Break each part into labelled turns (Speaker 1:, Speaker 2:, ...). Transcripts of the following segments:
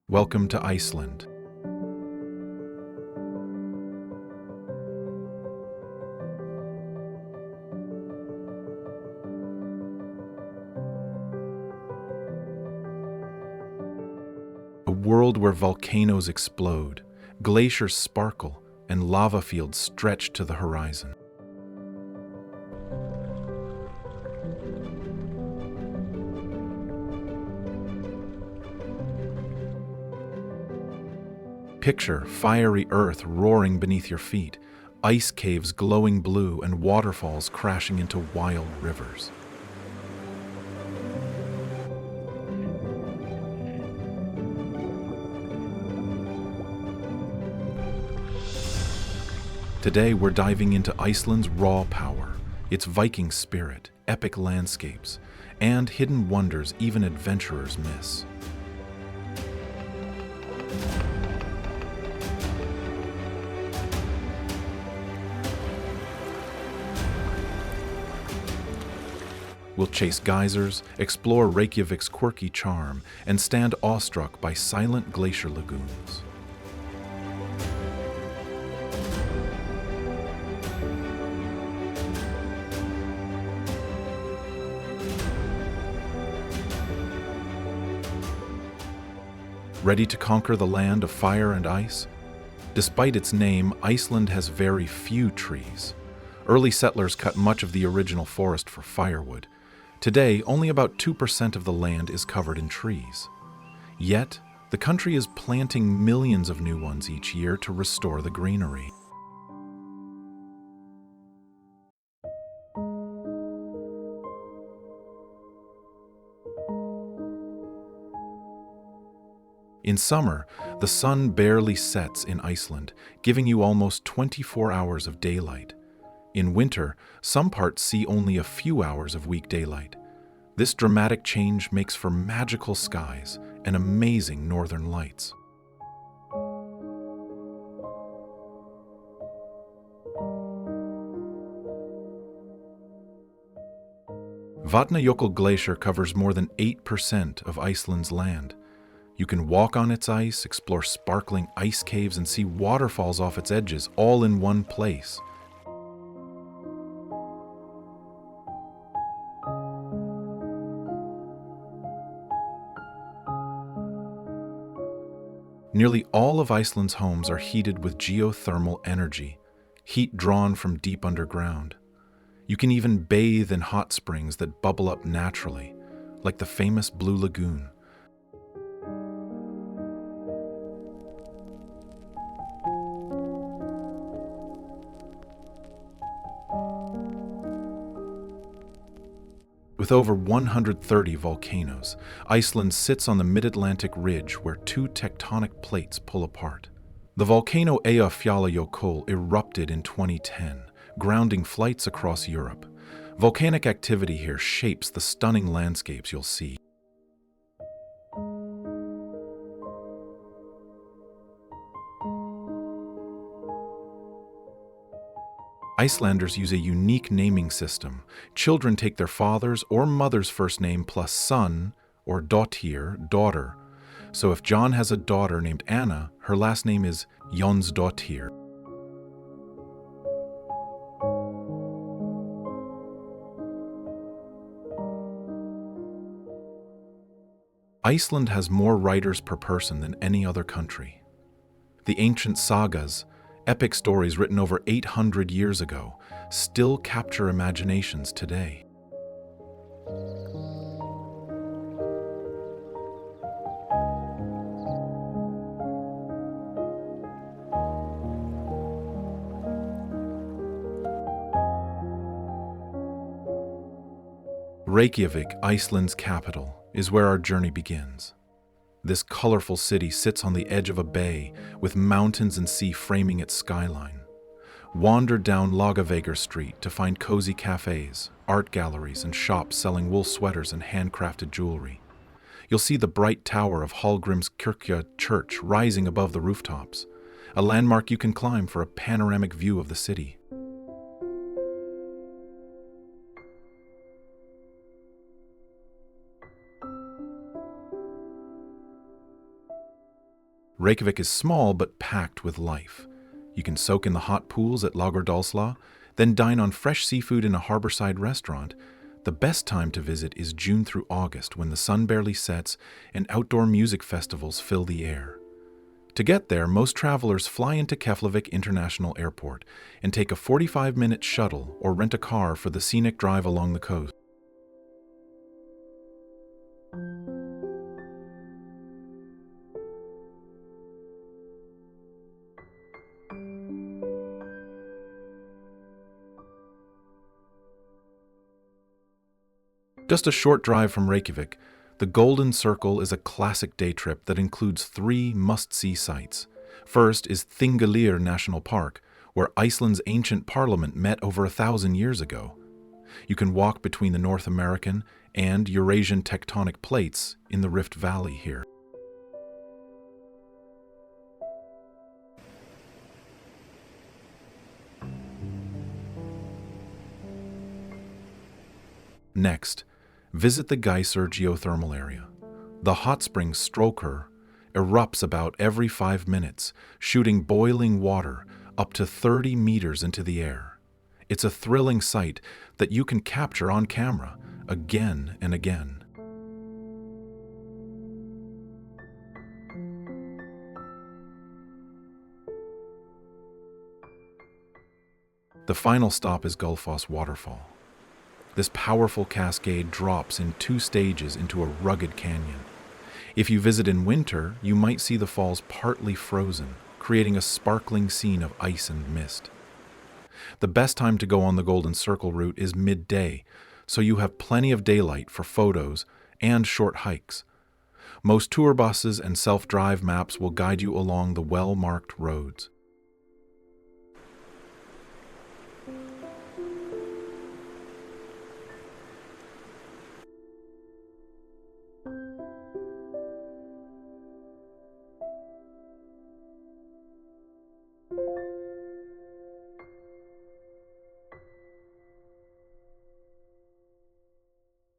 Speaker 1: Welcome to Iceland. A world where volcanoes explode, glaciers sparkle, and lava fields stretch to the horizon. Picture fiery earth roaring beneath your feet, ice caves glowing blue, and waterfalls crashing into wild rivers. Today we're diving into Iceland's raw power, its Viking spirit, epic landscapes, and hidden wonders even adventurers miss. We'll chase geysers, explore Reykjavik's quirky charm, and stand awestruck by silent glacier lagoons. Ready to conquer the land of fire and ice? Despite its name, Iceland has very few trees. Early settlers cut much of the original forest for firewood. Today, only about 2% of the land is covered in trees. Yet, the country is planting millions of new ones each year to restore the greenery. In summer, the sun barely sets in Iceland, giving you almost 24 hours of daylight. In winter, some parts see only a few hours of weak daylight. This dramatic change makes for magical skies and amazing northern lights. Vatnajokul Glacier covers more than 8% of Iceland's land. You can walk on its ice, explore sparkling ice caves, and see waterfalls off its edges, all in one place. Nearly all of Iceland's homes are heated with geothermal energy, heat drawn from deep underground. You can even bathe in hot springs that bubble up naturally, like the famous Blue Lagoon. With over 130 volcanoes, Iceland sits on the mid-Atlantic ridge where two tectonic plates pull apart. The volcano Jökull erupted in 2010, grounding flights across Europe. Volcanic activity here shapes the stunning landscapes you'll see. Icelanders use a unique naming system. Children take their father's or mother's first name plus son or dottir, daughter. So if John has a daughter named Anna, her last name is Jónsdóttir. Iceland has more writers per person than any other country. The ancient sagas, epic stories written over 800 years ago, still capture imaginations today. Reykjavik, Iceland's capital, is where our journey begins. This colorful city sits on the edge of a bay, with mountains and sea framing its skyline. Wander down Laugavegir Street to find cozy cafes, art galleries, and shops selling wool sweaters and handcrafted jewelry. You'll see the bright tower of Hallgrímskirkja church rising above the rooftops, a landmark you can climb for a panoramic view of the city. Reykjavik is small but packed with life. You can soak in the hot pools at Laugardalsla, then dine on fresh seafood in a harborside restaurant. The best time to visit is June through August, when the sun barely sets and outdoor music festivals fill the air. To get there, most travelers fly into Keflavik International Airport and take a 45-minute shuttle or rent a car for the scenic drive along the coast. Just a short drive from Reykjavik, the Golden Circle is a classic day trip that includes 3 must-see sites. First is Þingvellir National Park, where Iceland's ancient parliament met over 1,000 years ago. You can walk between the North American and Eurasian tectonic plates in the Rift Valley here. Next, visit the geyser geothermal area. The hot spring Strokkur erupts about every 5 minutes, shooting boiling water up to 30 meters into the air. It's a thrilling sight that you can capture on camera again and again. The final stop is Gullfoss waterfall. This powerful cascade drops in 2 stages into a rugged canyon. If you visit in winter, you might see the falls partly frozen, creating a sparkling scene of ice and mist. The best time to go on the Golden Circle route is midday, so you have plenty of daylight for photos and short hikes. Most tour buses and self-drive maps will guide you along the well-marked roads.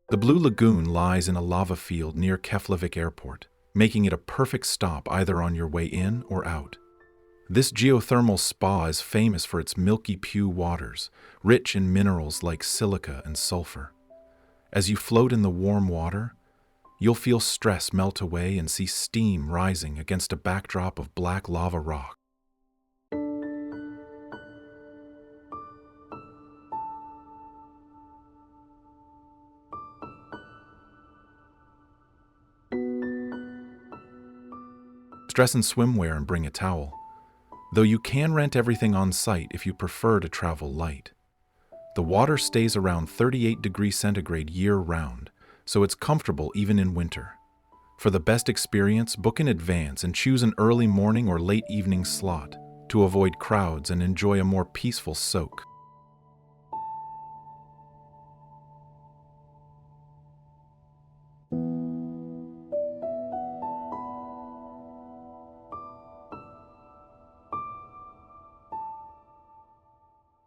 Speaker 1: The Blue Lagoon lies in a lava field near Keflavik Airport, making it a perfect stop either on your way in or out. This geothermal spa is famous for its milky Pew waters, rich in minerals like silica and sulfur. As you float in the warm water, you'll feel stress melt away and see steam rising against a backdrop of black lava rock. Dress in swimwear and bring a towel, though you can rent everything on site if you prefer to travel light. The water stays around 38 degrees centigrade year-round, so it's comfortable even in winter. For the best experience, book in advance and choose an early morning or late evening slot to avoid crowds and enjoy a more peaceful soak.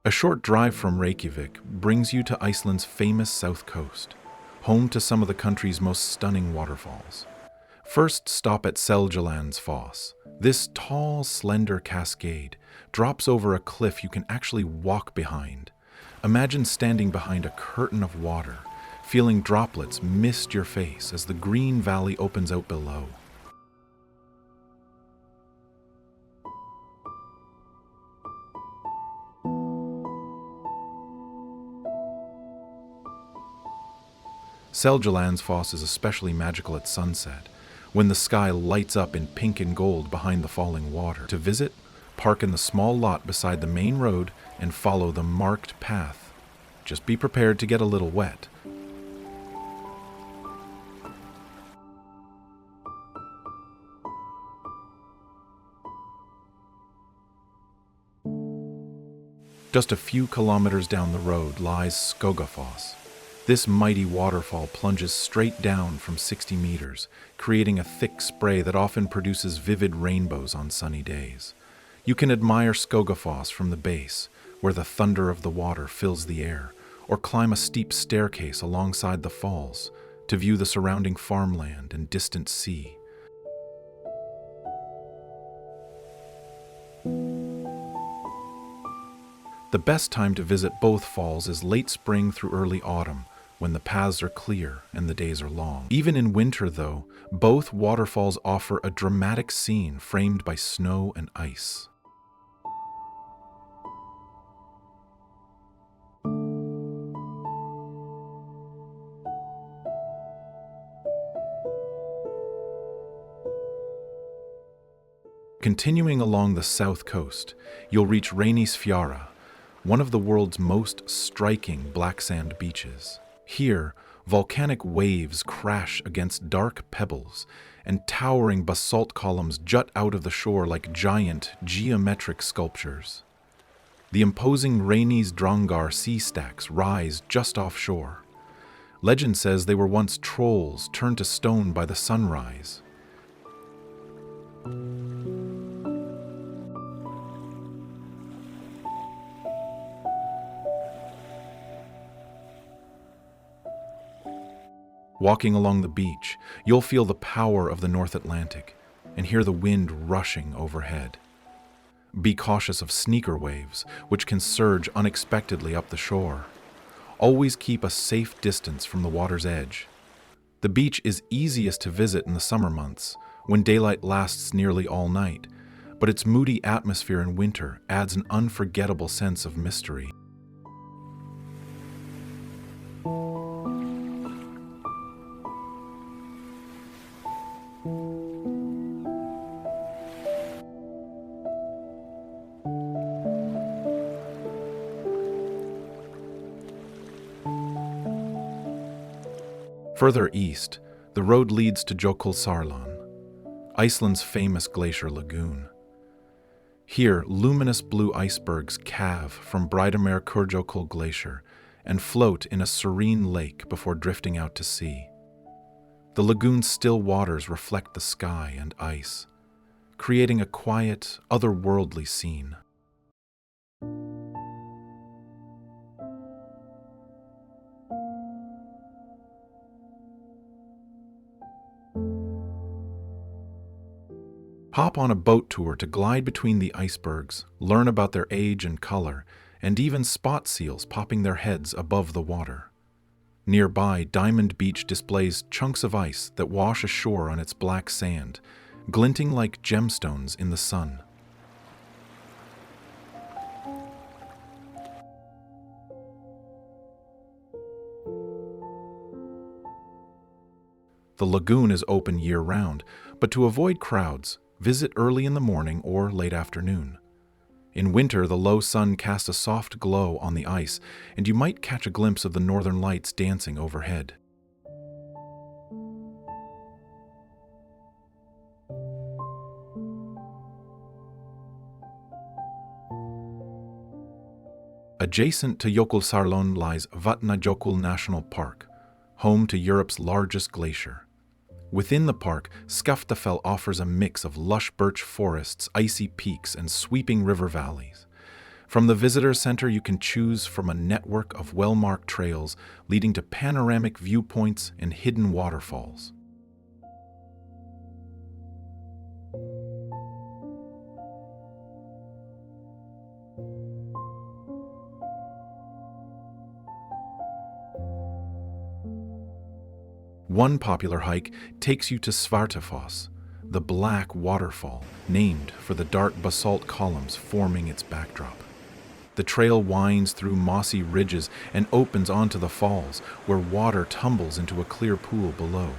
Speaker 1: A short drive from Reykjavik brings you to Iceland's famous south coast, home to some of the country's most stunning waterfalls. First, stop at Seljalandsfoss. This tall, slender cascade drops over a cliff you can actually walk behind. Imagine standing behind a curtain of water, feeling droplets mist your face as the green valley opens out below. Seljalandsfoss is especially magical at sunset, when the sky lights up in pink and gold behind the falling water. To visit, park in the small lot beside the main road and follow the marked path. Just be prepared to get a little wet. Just a few kilometers down the road lies Skogafoss. This mighty waterfall plunges straight down from 60 meters, creating a thick spray that often produces vivid rainbows on sunny days. You can admire Skogafoss from the base, where the thunder of the water fills the air, or climb a steep staircase alongside the falls to view the surrounding farmland and distant sea. The best time to visit both falls is late spring through early autumn, when the paths are clear and the days are long. Even in winter, though, both waterfalls offer a dramatic scene framed by snow and ice. Continuing along the south coast, you'll reach Reynisfjara, one of the world's most striking black sand beaches. Here, volcanic waves crash against dark pebbles, and towering basalt columns jut out of the shore like giant, geometric sculptures. The imposing Reynisdrangar sea stacks rise just offshore. Legend says they were once trolls turned to stone by the sunrise. Walking along the beach, you'll feel the power of the North Atlantic and hear the wind rushing overhead. Be cautious of sneaker waves, which can surge unexpectedly up the shore. Always keep a safe distance from the water's edge. The beach is easiest to visit in the summer months, when daylight lasts nearly all night, but its moody atmosphere in winter adds an unforgettable sense of mystery. Further east, the road leads to Yokul Sarlon, Iceland's famous glacier lagoon. Here, luminous blue icebergs calve from Breathtaking Glacier and float in a serene lake before drifting out to sea. The lagoon's still waters reflect the sky and ice, creating a quiet, otherworldly scene. Hop on a boat tour to glide between the icebergs, learn about their age and color, and even spot seals popping their heads above the water. Nearby, Diamond Beach displays chunks of ice that wash ashore on its black sand, glinting like gemstones in the sun. The lagoon is open year-round, but to avoid crowds, visit early in the morning or late afternoon. In winter, the low sun casts a soft glow on the ice, and you might catch a glimpse of the northern lights dancing overhead. Adjacent to Yokul Sarlon lies Vatnajokul National Park, home to Europe's largest glacier. Within the park, Skaftafell offers a mix of lush birch forests, icy peaks, and sweeping river valleys. From the visitor center, you can choose from a network of well-marked trails leading to panoramic viewpoints and hidden waterfalls. One popular hike takes you to Svartafoss, the black waterfall named for the dark basalt columns forming its backdrop. The trail winds through mossy ridges and opens onto the falls, where water tumbles into a clear pool below.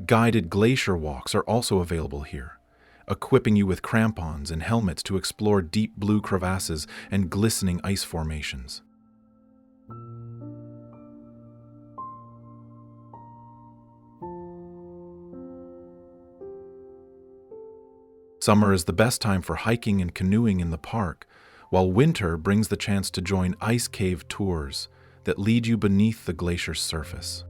Speaker 1: Guided glacier walks are also available here, equipping you with crampons and helmets to explore deep blue crevasses and glistening ice formations. Summer is the best time for hiking and canoeing in the park, while winter brings the chance to join ice cave tours that lead you beneath the glacier's surface.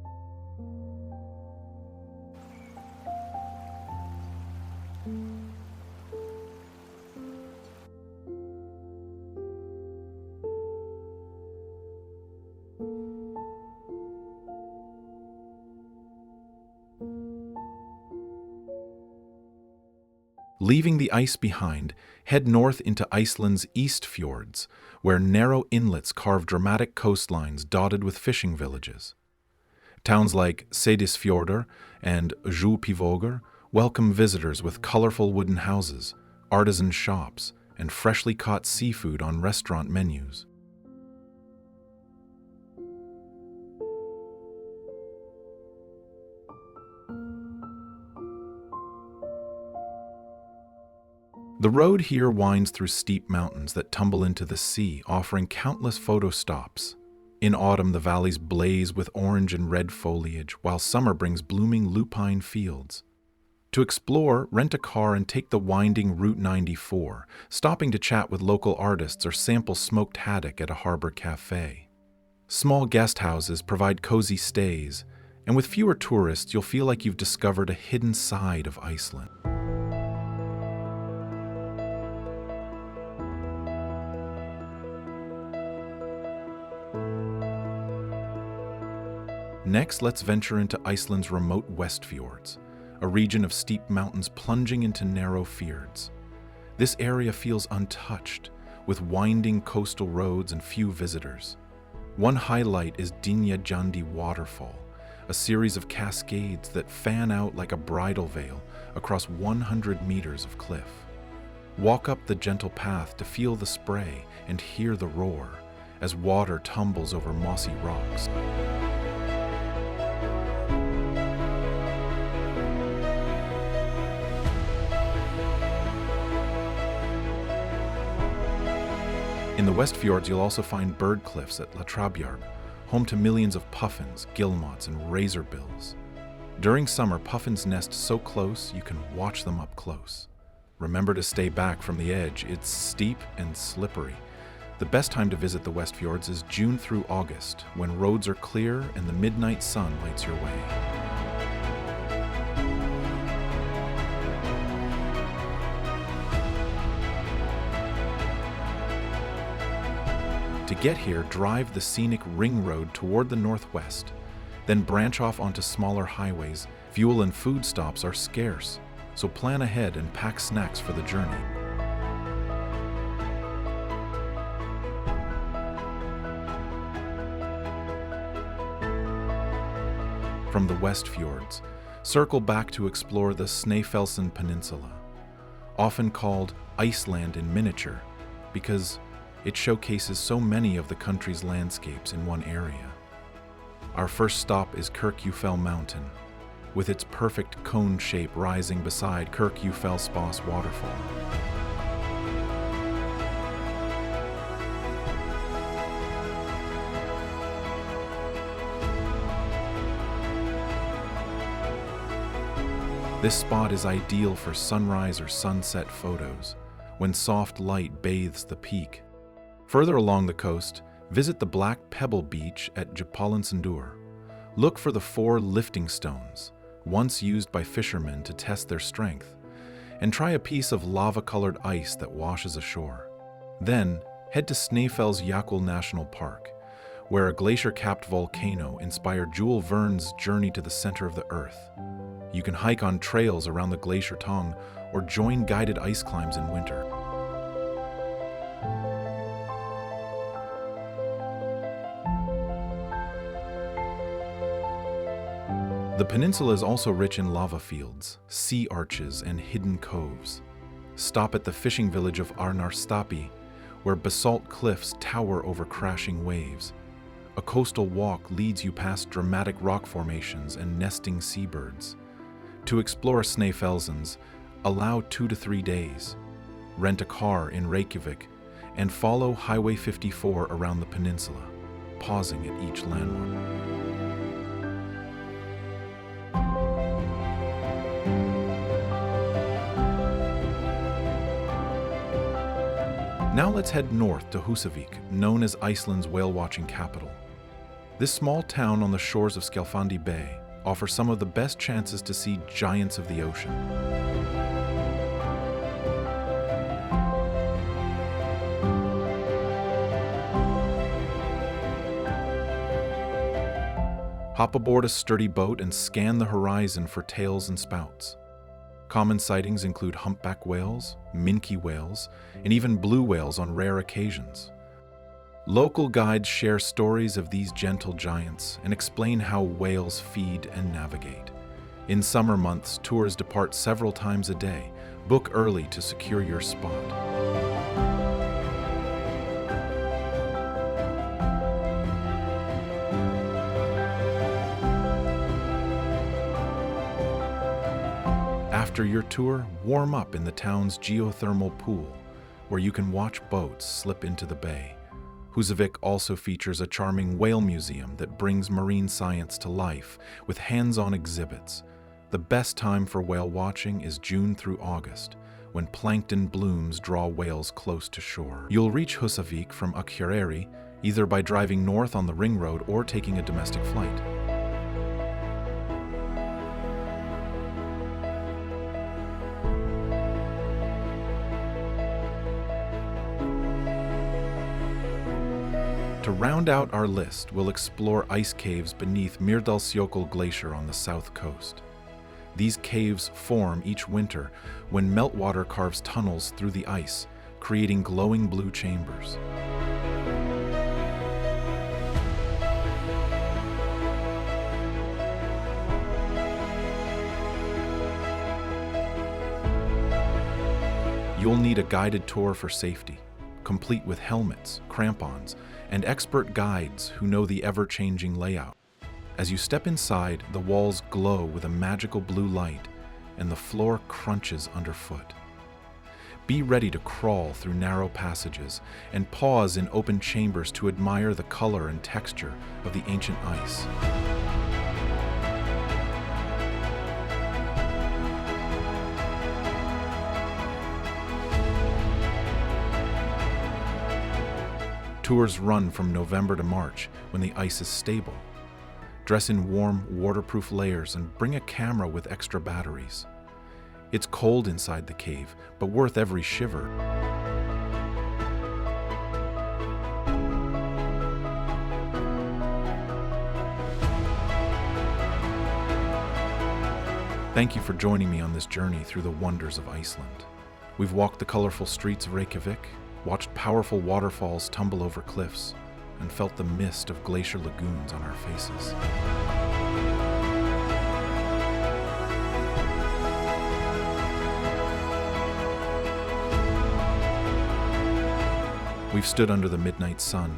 Speaker 1: Leaving the ice behind, head north into Iceland's East Fjords, where narrow inlets carve dramatic coastlines dotted with fishing villages. Towns like Seyðisfjörður and Djúpivogur welcome visitors with colorful wooden houses, artisan shops, and freshly caught seafood on restaurant menus. The road here winds through steep mountains that tumble into the sea, offering countless photo stops. In autumn, the valleys blaze with orange and red foliage, while summer brings blooming lupine fields. To explore, rent a car and take the winding Route 94, stopping to chat with local artists or sample smoked haddock at a harbor cafe. Small guest houses provide cozy stays, and with fewer tourists, you'll feel like you've discovered a hidden side of Iceland. Next, let's venture into Iceland's remote West Fjords, a region of steep mountains plunging into narrow fjords. This area feels untouched, with winding coastal roads and few visitors. One highlight is Dynjandi waterfall, a series of cascades that fan out like a bridal veil across 100 meters of cliff. Walk up the gentle path to feel the spray and hear the roar as water tumbles over mossy rocks. In the West Fjords, you'll also find bird cliffs at Latrabjarg, home to millions of puffins, guillemots, and razorbills. During summer, puffins nest so close you can watch them up close. Remember to stay back from the edge. It's steep and slippery. The best time to visit the West Fjords is June through August, when roads are clear and the midnight sun lights your way. To get here, drive the scenic ring road toward the northwest, then branch off onto smaller highways. Fuel and food stops are scarce, so plan ahead and pack snacks for the journey. From the West Fjords, circle back to explore the Snafels Peninsula, often called Iceland in miniature, because it showcases so many of the country's landscapes in one area. Our first stop is Kirkjufell Mountain, with its perfect cone shape rising beside Kirkjufellsfoss waterfall. This spot is ideal for sunrise or sunset photos, when soft light bathes the peak. Further along the coast, visit the Black Pebble Beach at Djúpalónsundur. Look for the 4 lifting stones, once used by fishermen to test their strength, and try a piece of lava-colored ice that washes ashore. Then, head to Snæfells's Jökull National Park, where a glacier-capped volcano inspired Jules Verne's journey to the center of the Earth. You can hike on trails around the glacier tongue or join guided ice climbs in winter. The peninsula is also rich in lava fields, sea arches, and hidden coves. Stop at the fishing village of Arnarstapi, where basalt cliffs tower over crashing waves. A coastal walk leads you past dramatic rock formations and nesting seabirds. To explore Snæfellsnes, allow 2 to 3 days. Rent a car in Reykjavik and follow Highway 54 around the peninsula, pausing at each landmark. Now let's head north to Husvik, known as Iceland's whale-watching capital. This small town on the shores of Skjálfandi Bay offers some of the best chances to see giants of the ocean. Hop aboard a sturdy boat and scan the horizon for tails and spouts. Common sightings include humpback whales, minke whales, and even blue whales on rare occasions. Local guides share stories of these gentle giants and explain how whales feed and navigate. In summer months, tours depart several times a day. Book early to secure your spot. After your tour, warm up in the town's geothermal pool, where you can watch boats slip into the bay. Husvik also features a charming whale museum that brings marine science to life with hands-on exhibits. The best time for whale watching is June through August, when plankton blooms draw whales close to shore. You'll reach Husvik from Akureyri either by driving north on the ring road or taking a domestic flight. To round out our list, we'll explore ice caves beneath Mýrdalsjökull Glacier on the south coast. These caves form each winter when meltwater carves tunnels through the ice, creating glowing blue chambers. You'll need a guided tour for safety, complete with helmets, crampons, and expert guides who know the ever-changing layout. As you step inside, the walls glow with a magical blue light, and the floor crunches underfoot. Be ready to crawl through narrow passages and pause in open chambers to admire the color and texture of the ancient ice. Tours run from November to March when the ice is stable. Dress in warm, waterproof layers and bring a camera with extra batteries. It's cold inside the cave, but worth every shiver. Thank you for joining me on this journey through the wonders of Iceland. We've walked the colorful streets of Reykjavik, watched powerful waterfalls tumble over cliffs, and felt the mist of glacier lagoons on our faces. We've stood under the midnight sun,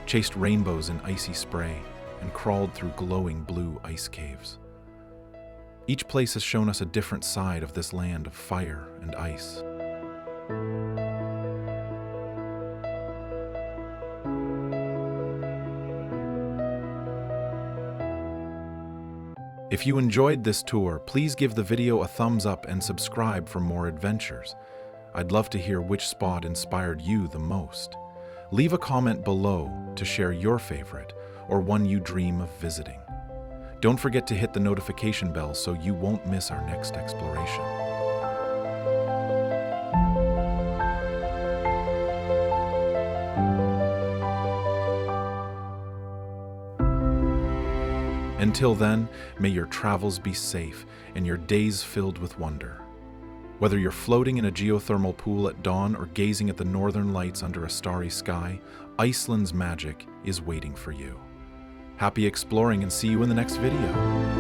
Speaker 1: chased rainbows in icy spray, and crawled through glowing blue ice caves. Each place has shown us a different side of this land of fire and ice. If you enjoyed this tour, please give the video a thumbs up and subscribe for more adventures. I'd love to hear which spot inspired you the most. Leave a comment below to share your favorite or one you dream of visiting. Don't forget to hit the notification bell so you won't miss our next exploration. Until then, may your travels be safe and your days filled with wonder. Whether you're floating in a geothermal pool at dawn or gazing at the northern lights under a starry sky, Iceland's magic is waiting for you. Happy exploring and see you in the next video.